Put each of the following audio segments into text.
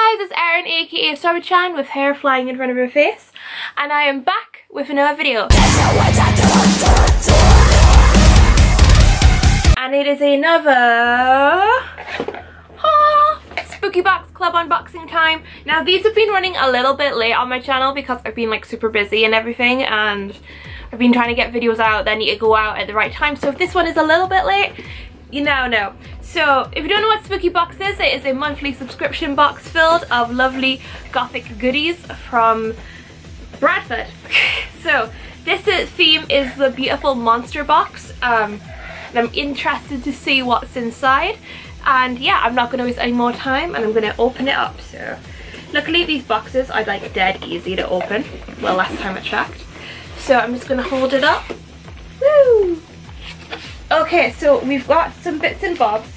guys, it's Erin aka StrawberriChan with hair flying in front of her face, and I am back with another video. And it is another Spooky Box Club unboxing time. Now these have been running a little bit late on my channel because I've been like super busy and everything, and I've been trying to get videos out that need to go out at the right time. So if this one is a little bit late, you now know. So if you don't know what Spooky Box is, it is a monthly subscription box filled of lovely gothic goodies from Bradford. So this theme is the beautiful monster box, and I'm interested to see what's inside. And yeah, I'm not going to waste any more time and I'm going to open it up. So luckily these boxes are like dead easy to open. Well, last time I checked. So I'm just going to hold it up. Woo! Okay, so we've got some bits and bobs.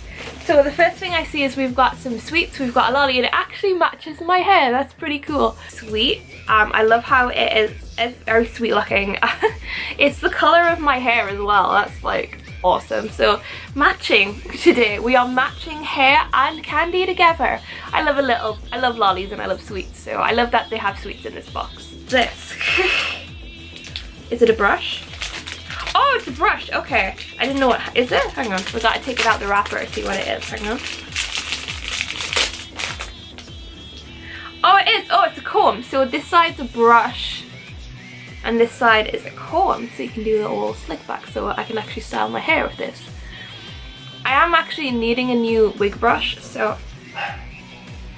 So the first thing I see is we've got some sweets. We've got a lolly and it actually matches my hair. That's pretty cool. Sweet. I love how it is. It's very sweet looking. It's the color of my hair as well. That's like awesome. So matching today. We are matching hair and candy together. I love lollies and I love sweets. So I love that they have sweets in this box. This. Is it a brush? Oh, it's a brush. Okay. I didn't know what. Is it? Hang on. We gotta take it out the wrapper to see what it is. Hang on. Oh, it is. Oh, it's a comb. So this side's a brush and this side is a comb. So you can do a little slick back. So I can actually style my hair with this. I am actually needing a new wig brush. So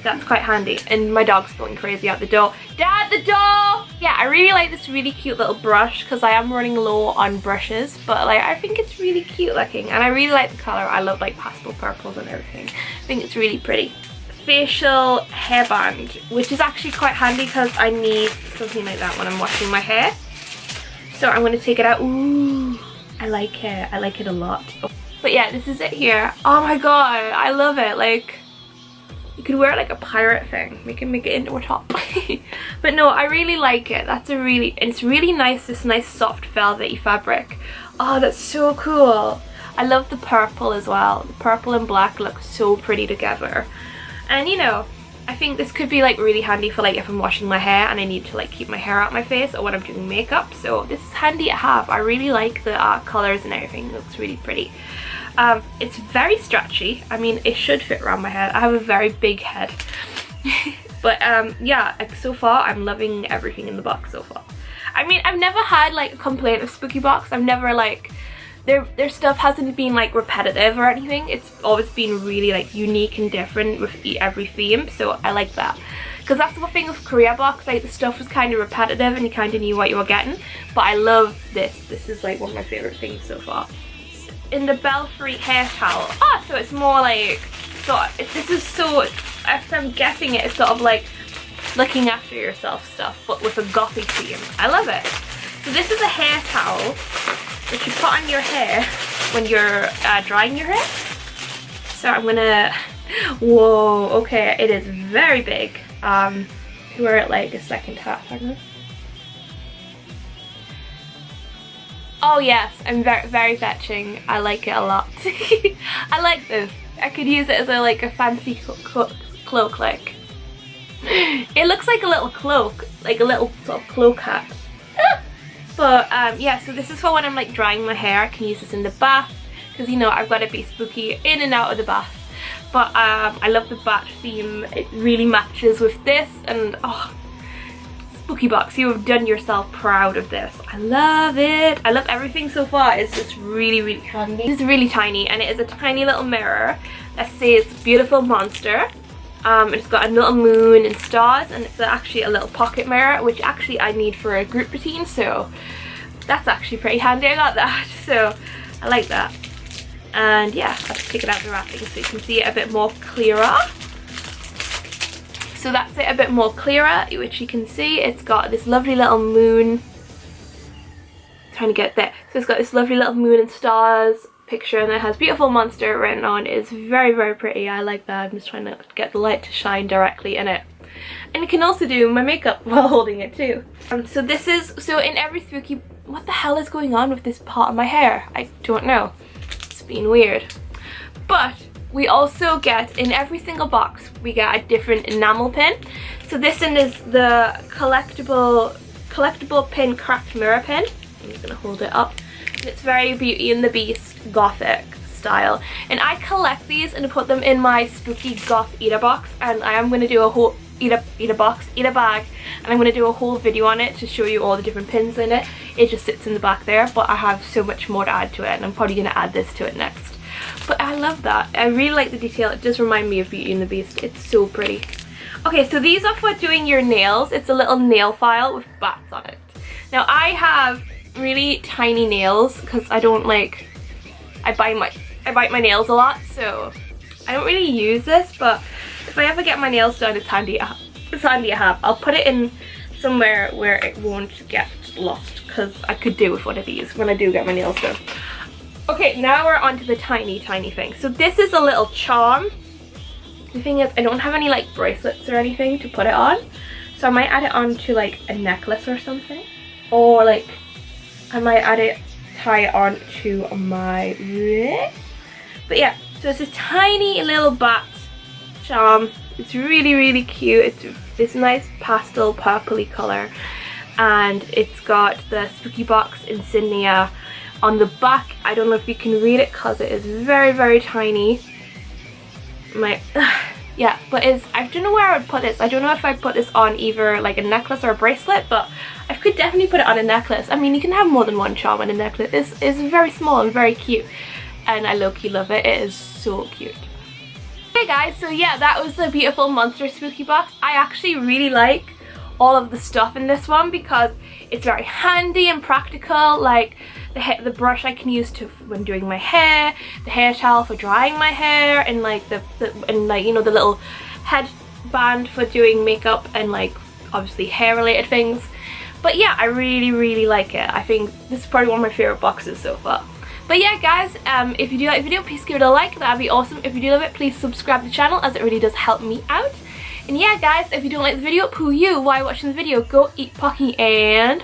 that's quite handy. And my dog's going crazy out the door. Dad, the door! Yeah, I really like this really cute little brush because I am running low on brushes, but like I think it's really cute looking and I really like the color. I love like pastel purples and everything. I think it's really pretty. Facial hairband, which is actually quite handy because I need something like that when I'm washing my hair. So I'm going to take it out. Ooh, I like it. I like it a lot. But yeah, this is it here. Oh my god, I love it. Like, you could wear like a pirate thing. We can make it into a top. But no, I really like it. It's really nice, this nice soft velvety fabric. Oh, that's so cool. I love the purple as well. The purple and black look so pretty together. And you know, I think this could be like really handy for like if I'm washing my hair and I need to like keep my hair out my face or when I'm doing makeup. So this is handy to have. I really like the colors and everything. It looks really pretty. It's very stretchy. I mean, it should fit around my head. I have a very big head. But yeah, like, so far I'm loving everything in the box so far. I mean, I've never had like a complaint of Spooky Box. I've never like, their stuff hasn't been like repetitive or anything. It's always been really like unique and different with every theme. So I like that. Because that's the thing with Korea Box, like the stuff was kind of repetitive and you kind of knew what you were getting. But I love this. This is like one of my favorite things so far. In the Belfry hair towel. Ah, so it's more like, this is so, I'm guessing it's sort of like looking after yourself stuff, but with a gothic theme. I love it. So this is a hair towel that you put on your hair when you're drying your hair. So I'm gonna, whoa, okay, it is very big. Wear it like a second half, I know. Oh yes, I'm very fetching. I like it a lot. I like this. I could use it as a fancy cloak like. It looks like a little cloak, like a little sort of cloak hat. But yeah, so this is for when I'm like drying my hair. I can use this in the bath because you know I've got to be spooky in and out of the bath. But I love the bat theme. It really matches with this, and oh, Spooky Box, you have done yourself proud of this. I love it. I love everything so far. It's just really handy. It's really tiny and it is a tiny little mirror that says beautiful monster. It's got a little moon and stars, and it's actually a little pocket mirror, which actually I need for a group routine, so that's actually pretty handy. I got that, so I like that. And yeah, I'll just take it out of the wrapping so you can see it a bit more clearer. So that's it, a bit more clearer, which you can see. It's got this lovely little moon. Trying to get there. So it's got this lovely little moon and stars picture, and it has beautiful monster written on. It's very pretty. I like that. I'm just trying to get the light to shine directly in it. And you can also do my makeup while holding it too. So this is, so in every spooky, what the hell is going on with this part of my hair? I don't know. It's been weird. But we also get, in every single box, we get a different enamel pin. So this one is the collectible pin cracked mirror pin. I'm just gonna hold it up. And it's very Beauty and the Beast gothic style. And I collect these and put them in my spooky goth eater box, and I am gonna do a whole eater bag, and I'm gonna do a whole video on it to show you all the different pins in it. It just sits in the back there, but I have so much more to add to it, and I'm probably gonna add this to it next. But I love that. I really like the detail. It does remind me of Beauty and the Beast. It's so pretty. Okay, so these are for doing your nails. It's a little nail file with bats on it. Now I have really tiny nails because I don't like, I bite my nails a lot, so I don't really use this, but if I ever get my nails done, it's handy to have. I'll put it in somewhere where it won't get lost, because I could do with one of these when I do get my nails done. Okay, now we're on to the tiny thing. So this is a little charm. The thing is, I don't have any like bracelets or anything to put it on, so I might add it on to like a necklace or something, or like I might tie it on to my wrist. But yeah, so it's a tiny little bat charm. It's really cute. It's this nice pastel purpley color, and it's got the spooky box insignia on the back. I don't know if you can read it because it is very tiny. Yeah, but I don't know where I would put this. I don't know if I'd put this on either like a necklace or a bracelet, but I could definitely put it on a necklace. I mean, you can have more than one charm on a necklace. It's very small and very cute, and I low-key love it. It is so cute. Okay guys, so yeah, that was the beautiful monster spooky box. I actually really like all of the stuff in this one because it's very handy and practical. Like the brush I can use when doing my hair, the hair towel for drying my hair, and like you know, the little headband for doing makeup and like obviously hair related things. But yeah, I really like it. I think this is probably one of my favorite boxes so far. But yeah guys, if you do like the video, please give it a like. That'd be awesome. If you do love it, please subscribe to the channel, as it really does help me out. And yeah guys, if you don't like the video, poo you while watching the video, go eat Pocky and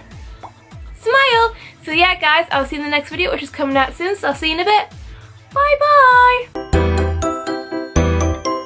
smile. So yeah guys, I'll see you in the next video, which is coming out soon, so I'll see you in a bit. Bye bye.